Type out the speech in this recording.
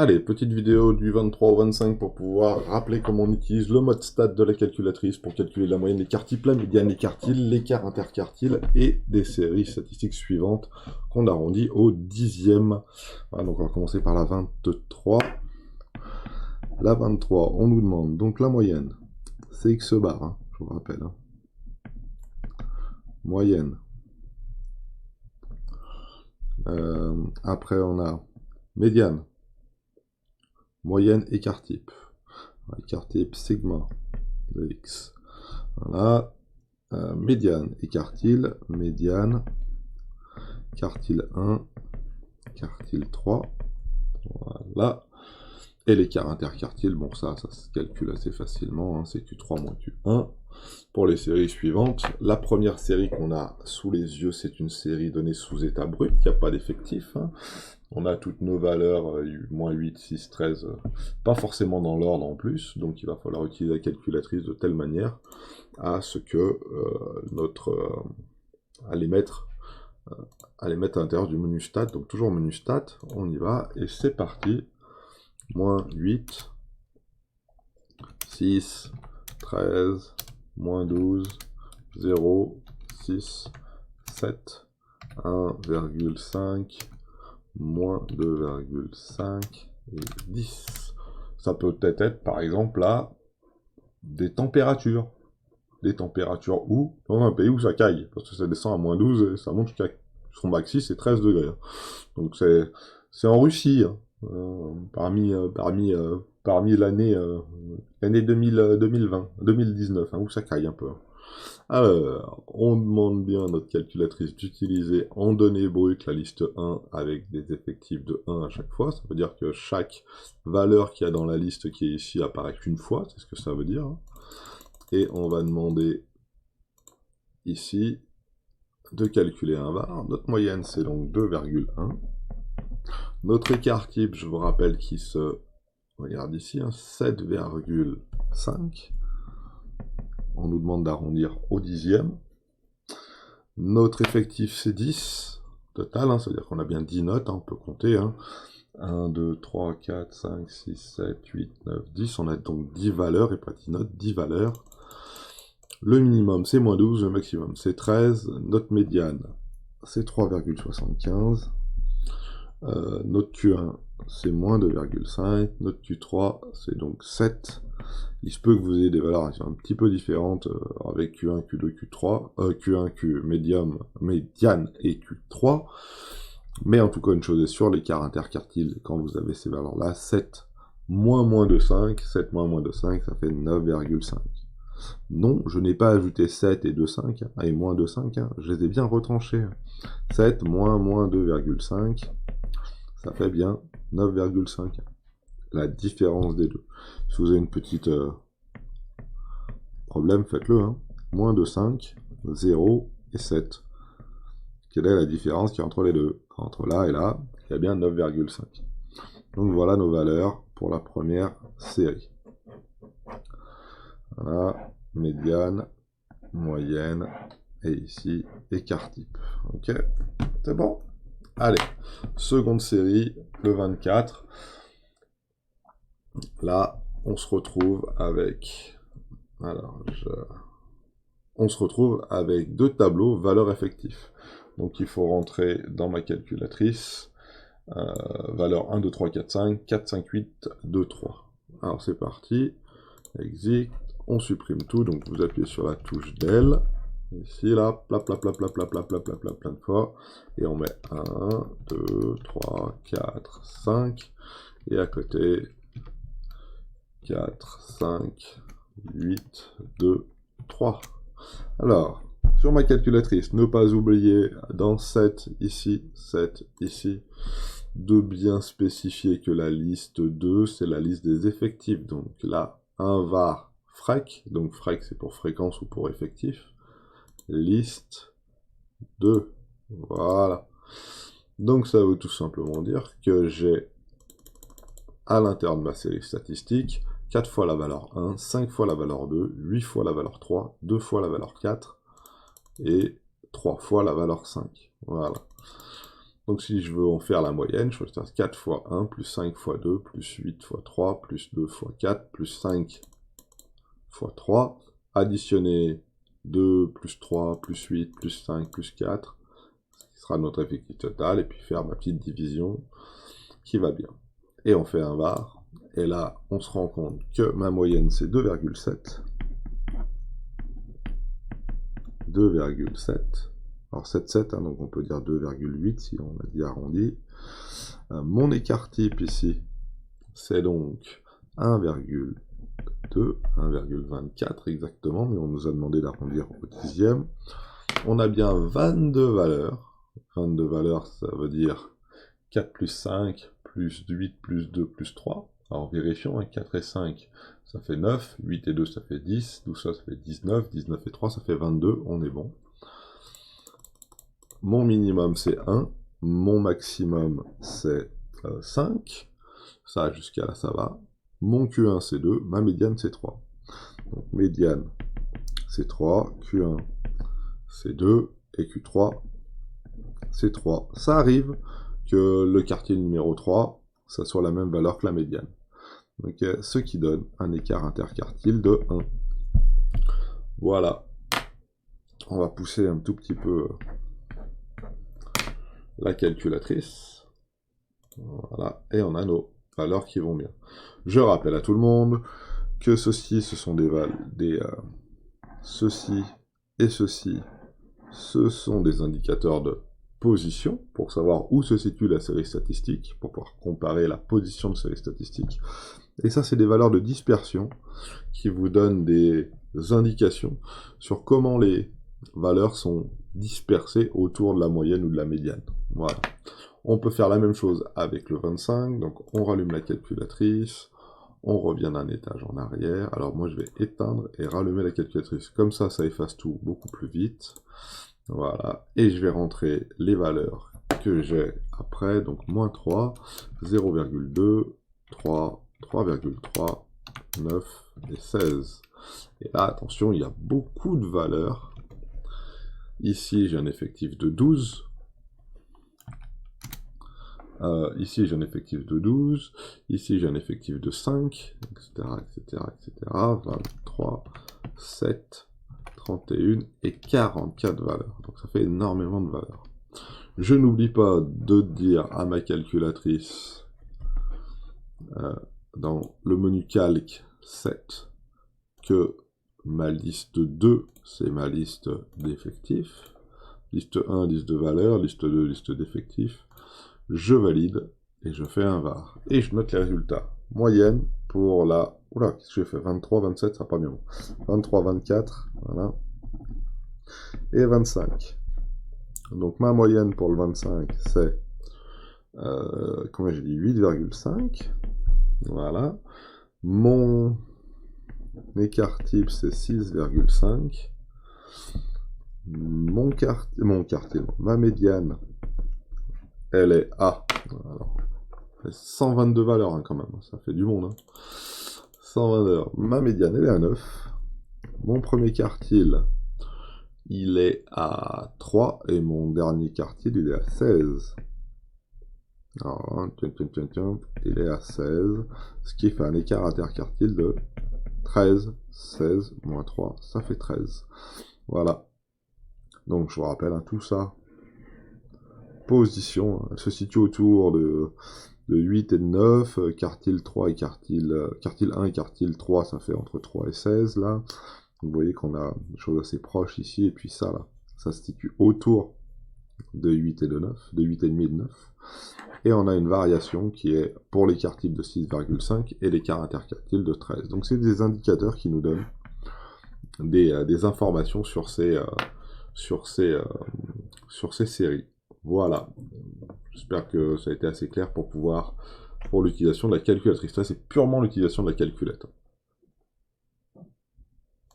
Allez, petite vidéo du 23 au 25 pour pouvoir rappeler comment on utilise le mode stat de la calculatrice pour calculer la moyenne des quartiles, la médiane des quartiles, l'écart interquartile et des séries statistiques suivantes qu'on arrondit au dixième. Voilà, donc on va commencer par la 23. La 23, on nous demande donc la moyenne, c'est x bar, hein, je vous rappelle. Hein. Moyenne. Après on a médiane. Moyenne écart type. Écart type sigma de x. Voilà. Médiane écartile. Médiane. Quartile 1. Quartile 3. Voilà. Et l'écart interquartile, bon ça se calcule assez facilement. Hein, c'est Q3 moins Q1. Pour les séries suivantes, la première série qu'on a sous les yeux, c'est une série donnée sous état brut. Il n'y a pas d'effectif. Hein. On a toutes nos valeurs, moins 8, 6, 13, pas forcément dans l'ordre en plus, donc il va falloir utiliser la calculatrice de telle manière à ce que à les mettre à l'intérieur du menu stat, donc toujours menu stat, on y va, et c'est parti, moins 8, 6, 13, moins 12, 0, 6, 7, 1,5, moins 2,5 et 10. Ça peut peut-être être, par exemple, là, des températures. Des températures où, dans un pays où ça caille, parce que ça descend à moins 12 et ça monte jusqu'à son maxi, c'est 13 degrés. Donc c'est en Russie, hein. Parmi l'année 2020, 2019, hein, où ça caille un peu. Alors, on demande bien à notre calculatrice d'utiliser en données brutes la liste 1 avec des effectifs de 1 à chaque fois. Ça veut dire que chaque valeur qu'il y a dans la liste qui est ici apparaît qu'une fois, c'est ce que ça veut dire. Hein. Et on va demander ici de calculer un var. Notre moyenne, c'est donc 2,1. Notre écart type, je vous rappelle, qui se regarde ici, hein, 7,5. On nous demande d'arrondir au dixième. Notre effectif, c'est 10 total, hein, c'est-à-dire qu'on a bien 10 notes, hein, on peut compter. Hein. 1, 2, 3, 4, 5, 6, 7, 8, 9, 10. On a donc 10 valeurs, et pas 10 notes, 10 valeurs. Le minimum, c'est moins 12, le maximum, c'est 13. Notre médiane, c'est 3,75. Notre Q1, c'est moins 2,5. Notre Q3, c'est donc 7. Il se peut que vous ayez des valeurs qui sont un petit peu différentes avec Q1, Q2, Q3, Q1, Q médiane et Q3. Mais en tout cas, une chose est sûre, l'écart interquartile, quand vous avez ces valeurs-là, 7 moins de 5, 7 moins de 5, ça fait 9,5. Non, je n'ai pas ajouté 7 et 2,5, hein, et moins de 5, hein, je les ai bien retranchés. 7 moins 2,5, ça fait bien 9,5. La différence des deux. Si vous avez une petite problème, faites-le. Hein. Moins de 5, 0 et 7. Quelle est la différence qui est entre les deux? Entre là et là, il y a bien 9,5. Donc voilà nos valeurs pour la première série. Voilà, médiane, moyenne, et ici, écart type. Ok, c'est bon? Allez, seconde série, le 24. Là, on se retrouve avec... Alors, on se retrouve avec deux tableaux valeurs effectifs. Donc il faut rentrer dans ma calculatrice, valeur 1, 2, 3, 4, 5, 4, 5, 8, 2, 3. Alors c'est parti, exit, on supprime tout, donc vous appuyez sur la touche del, ici là, plein de fois, et on met 1, 2, 3, 4, 5, et à côté, 4, 5, 8, 2, 3. Alors, sur ma calculatrice, ne pas oublier dans 7 ici, de bien spécifier que la liste 2, c'est la liste des effectifs. Donc là, un var frec, donc frec c'est pour fréquence ou pour effectif, liste 2. Voilà. Donc ça veut tout simplement dire que j'ai à l'intérieur de ma série statistique 4 fois la valeur 1, 5 fois la valeur 2, 8 fois la valeur 3, 2 fois la valeur 4, et 3 fois la valeur 5. Voilà. Donc si je veux en faire la moyenne, je peux faire 4 fois 1, plus 5 fois 2, plus 8 fois 3, plus 2 fois 4, plus 5 fois 3, additionner 2, plus 3, plus 8, plus 5, plus 4, ce qui sera notre effectif total, et puis faire ma petite division qui va bien. Et on fait un var, et là, on se rend compte que ma moyenne, c'est 2,7. 2,7. Alors 7,7, hein, donc on peut dire 2,8 si on a dit arrondi. Mon écart type ici, c'est donc 1,2, 1,24 exactement, mais on nous a demandé d'arrondir au dixième. On a bien 22 valeurs. 22 valeurs, ça veut dire 4 plus 5, plus 8, plus 2, plus 3. Alors vérifions, hein, 4 et 5, ça fait 9, 8 et 2, ça fait 10, 12 ça fait 19, 19 et 3, ça fait 22, on est bon. Mon minimum, c'est 1, mon maximum, c'est 5, ça, jusqu'à là, ça va. Mon Q1, c'est 2, ma médiane, c'est 3. Donc, médiane, c'est 3, Q1, c'est 2, et Q3, c'est 3. Ça arrive que le quartile numéro 3, ça soit la même valeur que la médiane. Donc, ce qui donne un écart interquartile de 1. Voilà. On va pousser un tout petit peu la calculatrice. Voilà. Et on a nos valeurs qui vont bien. Je rappelle à tout le monde que ceci, ce sont ceci et ceci, ce sont des indicateurs de position, pour savoir où se situe la série statistique, pour pouvoir comparer la position de série statistique. Et ça, c'est des valeurs de dispersion qui vous donnent des indications sur comment les valeurs sont dispersées autour de la moyenne ou de la médiane. Voilà. On peut faire la même chose avec le 25, donc on rallume la calculatrice, on revient d'un étage en arrière. Alors moi, je vais éteindre et rallumer la calculatrice. Comme ça, ça efface tout beaucoup plus vite. Voilà, et je vais rentrer les valeurs que j'ai après, donc moins 3, 0,2, 3, 3,3, 9 et 16. Et là, attention, il y a beaucoup de valeurs. Ici, j'ai un effectif de 12. Ici, j'ai un effectif de 12. Ici, j'ai un effectif de 5, etc., etc., etc. 23, 7, 31 et 44 valeurs. Donc ça fait énormément de valeurs. Je n'oublie pas de dire à ma calculatrice dans le menu calque 7 que ma liste 2, c'est ma liste d'effectifs. Liste 1, liste de valeurs, liste 2, liste d'effectifs. Je valide et je fais un var. Et je note les résultats. Moyenne pour la... Oula, qu'est-ce que j'ai fait? 23, 27, ça sera pas bien. 23, 24, voilà. Et 25. Donc ma moyenne pour le 25, c'est... combien j'ai dit? 8,5. Voilà. Mon écart type, c'est 6,5. Ma médiane, elle est à... Alors, 122 valeurs hein, quand même, ça fait du monde. Hein. 120 valeurs. Ma médiane, elle est à 9. Mon premier quartile, il est à 3. Et mon dernier quartile, il est à 16. Alors, il est à 16. Ce qui fait un écart interquartile de 13. 16 moins 3, ça fait 13. Voilà. Donc, je vous rappelle, hein, tout ça. Position, elle se situe autour de 8 et de 9, quartile 3 et quartile 1 et quartile 3, ça fait entre 3 et 16, là. Vous voyez qu'on a des choses assez proches ici, et puis ça, là, ça se situe autour de 8 et de 9, de 8 et demi et de 9. Et on a une variation qui est pour les quartiles de 6,5 et l'écart interquartile de 13. Donc c'est des indicateurs qui nous donnent des informations sur ces séries. Voilà. J'espère que ça a été assez clair pour l'utilisation de la calculatrice. Là, c'est purement l'utilisation de la calculette.